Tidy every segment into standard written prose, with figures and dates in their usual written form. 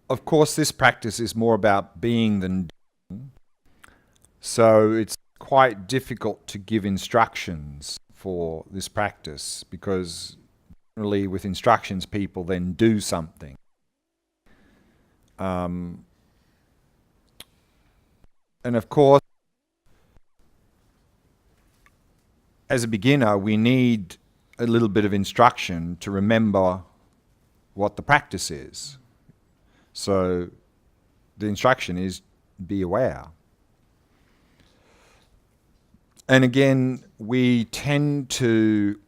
of course, this practice is more about being than doing, so it's quite difficult to give instructions for this practice because generally with instructions people then do something. And of course, as a beginner, we need a little bit of instruction to remember what the practice is. So the instruction is be aware. And again, we tend to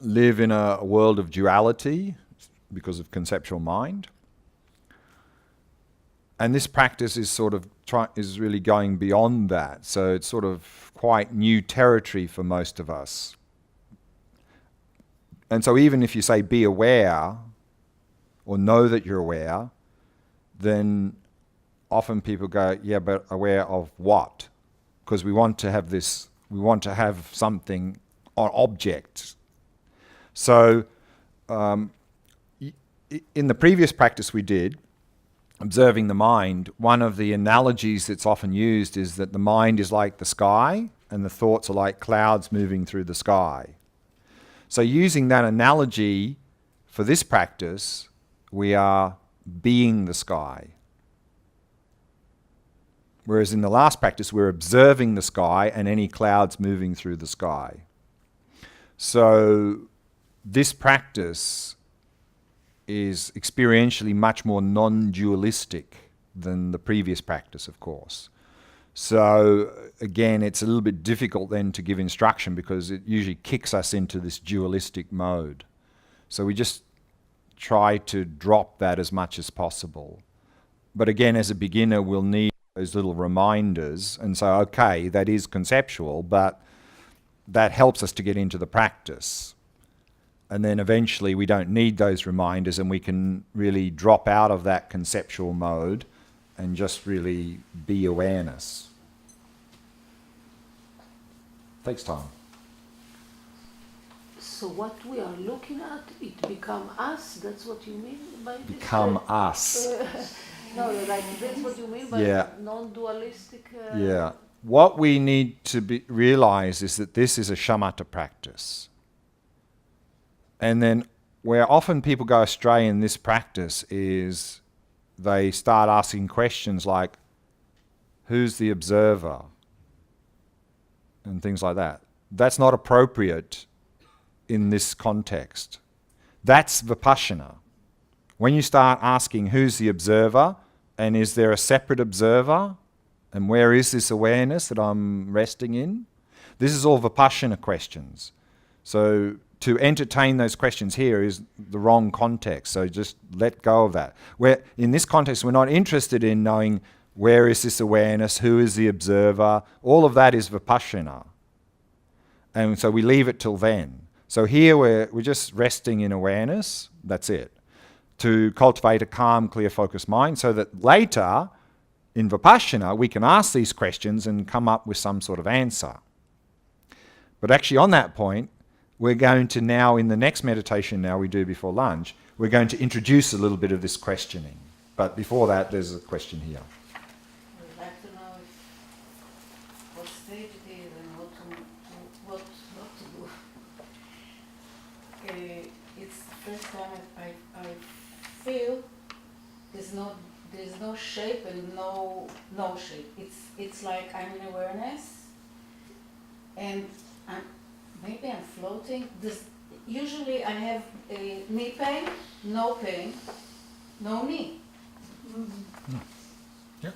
live in a world of duality because of conceptual mind. And this practice is sort of is really going beyond that. So it's sort of quite new territory for most of us. And so even if you say be aware or know that you're aware, then often people go, yeah, but aware of what? Because we want to have this, we want to have something, an object. So in the previous practice we did, observing the mind, one of the analogies that's often used is that the mind is like the sky and the thoughts are like clouds moving through the sky. So using that analogy for this practice, we are being the sky. Whereas in the last practice, we're observing the sky and any clouds moving through the sky. So this practice is experientially much more non-dualistic than the previous practice, of course. So again, it's a little bit difficult then to give instruction because it usually kicks us into this dualistic mode. So we just try to drop that as much as possible. But again, as a beginner, we'll need those little reminders and say, okay, that is conceptual, but that helps us to get into the practice. And then eventually we don't need those reminders and we can really drop out of that conceptual mode and just really be awareness. Takes time. So what we are looking at, it become us? That's what you mean by this? Become us. No, like that's what you mean by non-dualistic? Yeah. What we need to realize is that this is a Shamata practice. And then where often people go astray in this practice is they start asking questions like, who's the observer? And things like that. That's not appropriate in this context. That's Vipassana. When you start asking who's the observer and is there a separate observer and where is this awareness that I'm resting in? This is all Vipassana questions. So to entertain those questions here is the wrong context, so just let go of that. In this context, we're not interested in knowing where is this awareness, who is the observer, all of that is Vipassana. And so we leave it till then. So here we're just resting in awareness, that's it, to cultivate a calm, clear, focused mind so that later in Vipassana we can ask these questions and come up with some sort of answer. But actually on that point, we're going to now, in the next meditation now we do before lunch, we're going to introduce a little bit of this questioning. But before that, there's a question here. I'd like to know what stage it is and what not to do. It's the first time I feel there's no shape and no shape. It's like I'm in awareness and maybe I'm floating. Usually I have a knee pain, no knee. Mm. Yeah,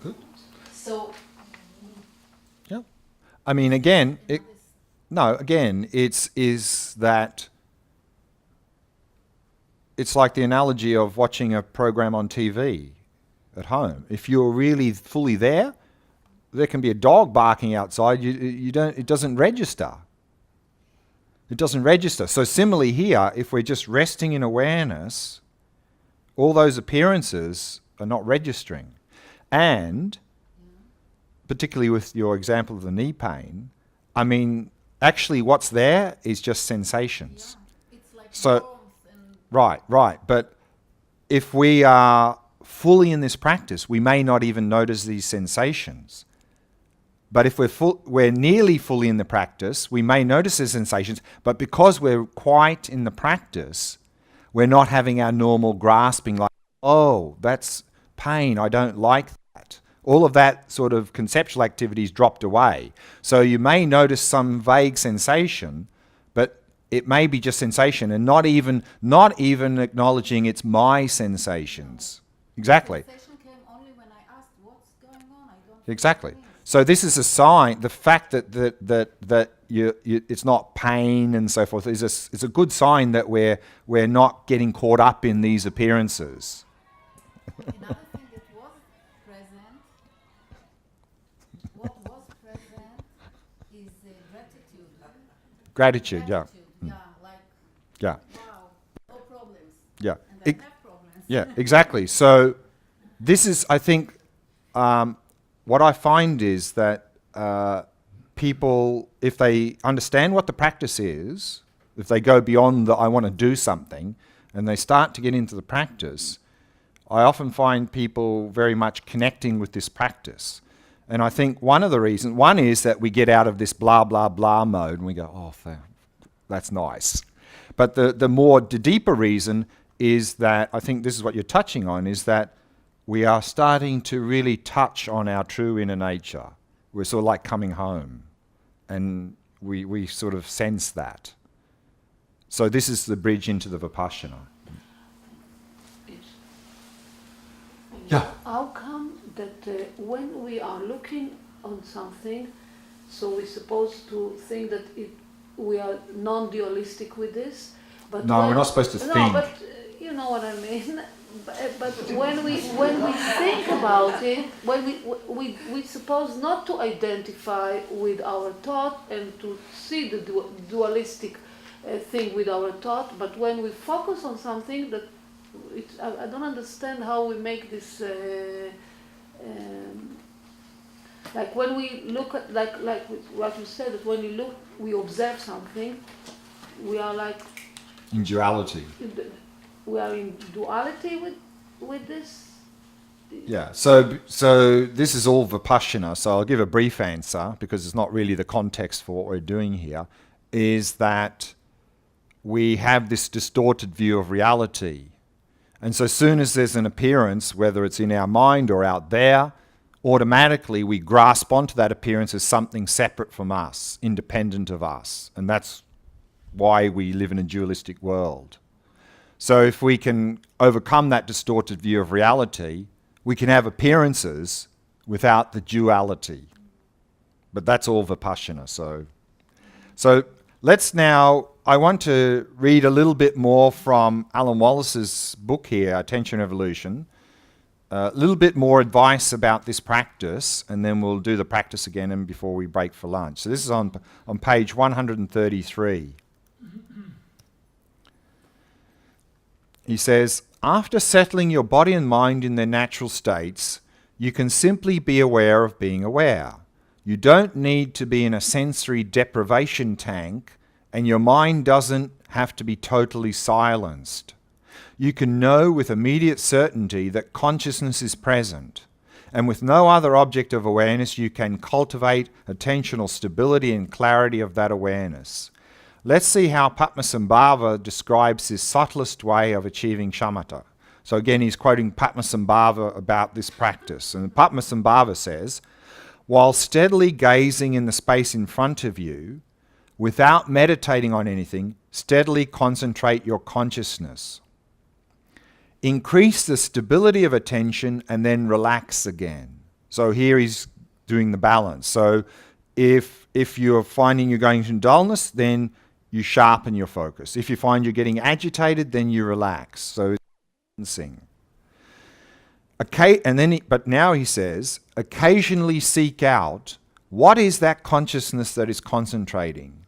good. So, yeah. I mean, again, it's that it's like the analogy of watching a program on TV at home. If you're really fully there can be a dog barking outside. It doesn't register. It doesn't register. So similarly here, if we're just resting in awareness, all those appearances are not registering. And particularly with your example of the knee pain, I mean, actually what's there is just sensations. yeah, it's like So, warmth and right. But if we are fully in this practice, we may not even notice these sensations. But if we're nearly fully in the practice, we may notice the sensations, but because we're quite in the practice, we're not having our normal grasping like, oh, that's pain, I don't like that. All of that sort of conceptual activity's dropped away. So you may notice some vague sensation, but it may be just sensation and not even acknowledging it's my sensations. Exactly. The sensation came only when I asked what's going on. I don't Exactly. So this is a sign. The fact that it's not pain and so forth is a good sign that we're not getting caught up in these appearances. Another thing that was present, what was present is gratitude. Gratitude, yeah. Yeah, like, Yeah. wow, no problems. Yeah. And I have problems. Yeah, exactly. So this is, I think, what I find is that people, if they understand what the practice is, if they go beyond the I want to do something, and they start to get into the practice, I often find people very much connecting with this practice. And I think one of the reasons, one is that we get out of this blah, blah, blah mode and we go, oh, that's nice. But the deeper reason is that, I think this is what you're touching on, is that we are starting to really touch on our true inner nature. We're sort of like coming home, and we sort of sense that. So this is the bridge into the Vipassana. Yeah. How come that when we are looking on something, so we're supposed to think that we are non-dualistic with this? But no, we're not supposed to think. No, but you know what I mean. But when we think about it, when we suppose not to identify with our thought and to see the dualistic thing with our thought, but when we focus on something that I don't understand how we make this like when we look at like what you said, that when you look, we observe something, we are like in duality. We are in duality with this. Yeah, so this is all Vipassana, so I'll give a brief answer because it's not really the context for what we're doing here, is that we have this distorted view of reality. And so as soon as there's an appearance, whether it's in our mind or out there, automatically we grasp onto that appearance as something separate from us, independent of us. And that's why we live in a dualistic world. So if we can overcome that distorted view of reality, we can have appearances without the duality. But that's all Vipassana. So let's now, I want to read a little bit more from Alan Wallace's book here, Attention Evolution. A little bit more advice about this practice, and then we'll do the practice again and before we break for lunch. So this is on page 133. He says, after settling your body and mind in their natural states, you can simply be aware of being aware. You don't need to be in a sensory deprivation tank, and your mind doesn't have to be totally silenced. You can know with immediate certainty that consciousness is present, and with no other object of awareness you can cultivate attentional stability and clarity of that awareness. Let's see how Padmasambhava describes his subtlest way of achieving shamatha. So again, he's quoting Padmasambhava about this practice. And Padmasambhava says, while steadily gazing in the space in front of you, without meditating on anything, steadily concentrate your consciousness. Increase the stability of attention and then relax again. So here he's doing the balance. So if you're finding you're going into dullness, then you sharpen your focus. If you find you're getting agitated, then you relax. So balancing. But now he says, occasionally seek out what is that consciousness that is concentrating.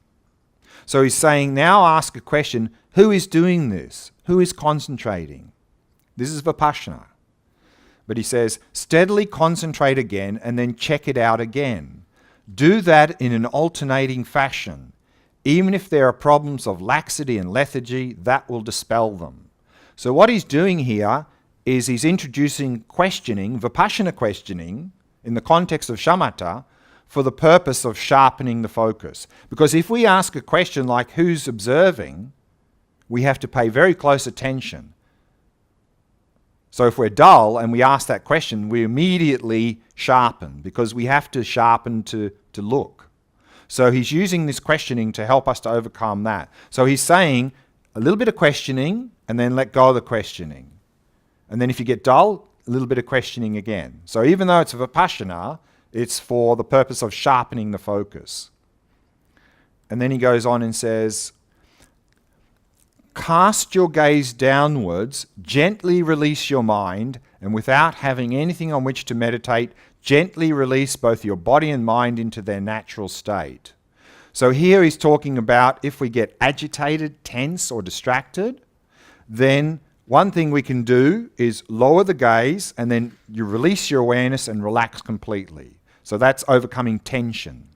So he's saying, now ask a question, who is doing this? Who is concentrating? This is Vipassana. But he says, steadily concentrate again and then check it out again. Do that in an alternating fashion. Even if there are problems of laxity and lethargy, that will dispel them. So what he's doing here is he's introducing questioning, Vipassana questioning, in the context of Shamata, for the purpose of sharpening the focus. Because if we ask a question like, who's observing, we have to pay very close attention. So if we're dull and we ask that question, we immediately sharpen, because we have to sharpen to look. So he's using this questioning to help us to overcome that. So he's saying a little bit of questioning and then let go of the questioning. And then if you get dull, a little bit of questioning again. So even though it's a Vipassana, it's for the purpose of sharpening the focus. And then he goes on and says, cast your gaze downwards, gently release your mind, and without having anything on which to meditate, gently release both your body and mind into their natural state. So here he's talking about if we get agitated, tense, or distracted, then one thing we can do is lower the gaze, and then you release your awareness and relax completely. So that's overcoming tension.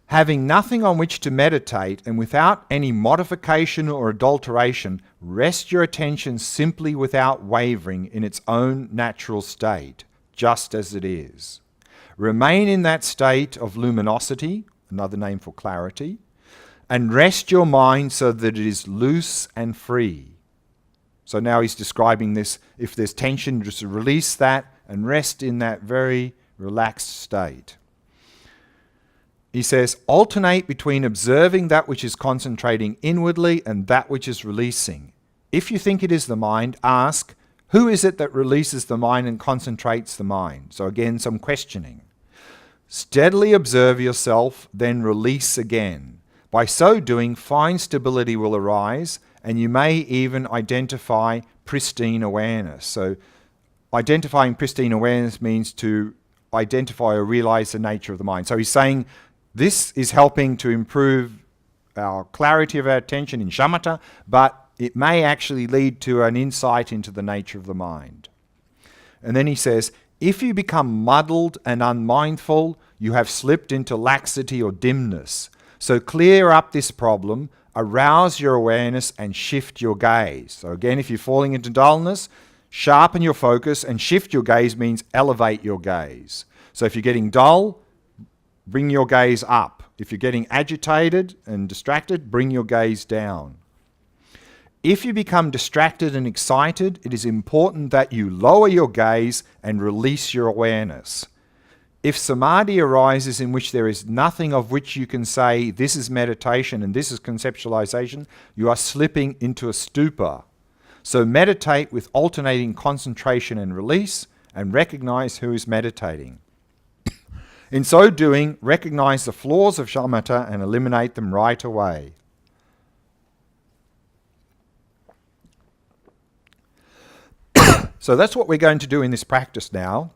Having nothing on which to meditate and without any modification or adulteration, rest your attention simply without wavering in its own natural state, just as it is. Remain in that state of luminosity, another name for clarity, and rest your mind so that it is loose and free. So now he's describing this, if there's tension, just release that and rest in that very relaxed state. He says, alternate between observing that which is concentrating inwardly and that which is releasing. If you think it is the mind, ask, who is it that releases the mind and concentrates the mind? So again, some questioning. Steadily observe yourself, then release again. By so doing, fine stability will arise, and you may even identify pristine awareness. So identifying pristine awareness means to identify or realize the nature of the mind. So he's saying this is helping to improve our clarity of our attention in Shamata, but it may actually lead to an insight into the nature of the mind. And then he says, if you become muddled and unmindful, you have slipped into laxity or dimness. So clear up this problem, arouse your awareness and shift your gaze. So again, if you're falling into dullness, sharpen your focus, and shift your gaze means elevate your gaze. So if you're getting dull, bring your gaze up. If you're getting agitated and distracted, bring your gaze down. If you become distracted and excited, it is important that you lower your gaze and release your awareness. If samadhi arises in which there is nothing of which you can say this is meditation and this is conceptualization, you are slipping into a stupor. So meditate with alternating concentration and release, and recognize who is meditating. In so doing, recognize the flaws of shamatha and eliminate them right away. So that's what we're going to do in this practice now.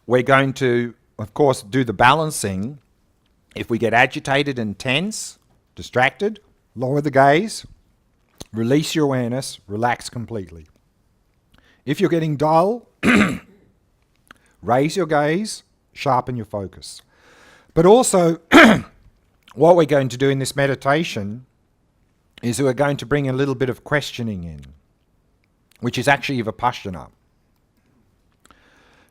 We're going to, of course, do the balancing. If we get agitated and tense, distracted, lower the gaze, release your awareness, relax completely. If you're getting dull, raise your gaze, sharpen your focus. But also, what we're going to do in this meditation is we're going to bring a little bit of questioning in, which is actually Vipassana.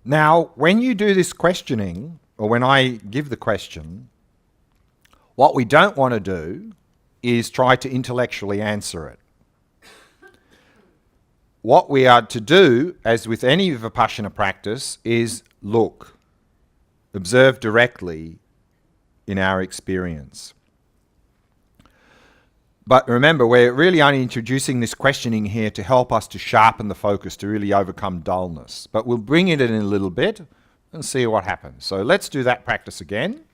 Now, when you do this questioning, or when I give the question, what we don't want to do is try to intellectually answer it. What we are to do, as with any Vipassana practice, is look, observe directly in our experience. But remember, we're really only introducing this questioning here to help us to sharpen the focus, to really overcome dullness. But we'll bring it in a little bit and see what happens. So let's do that practice again.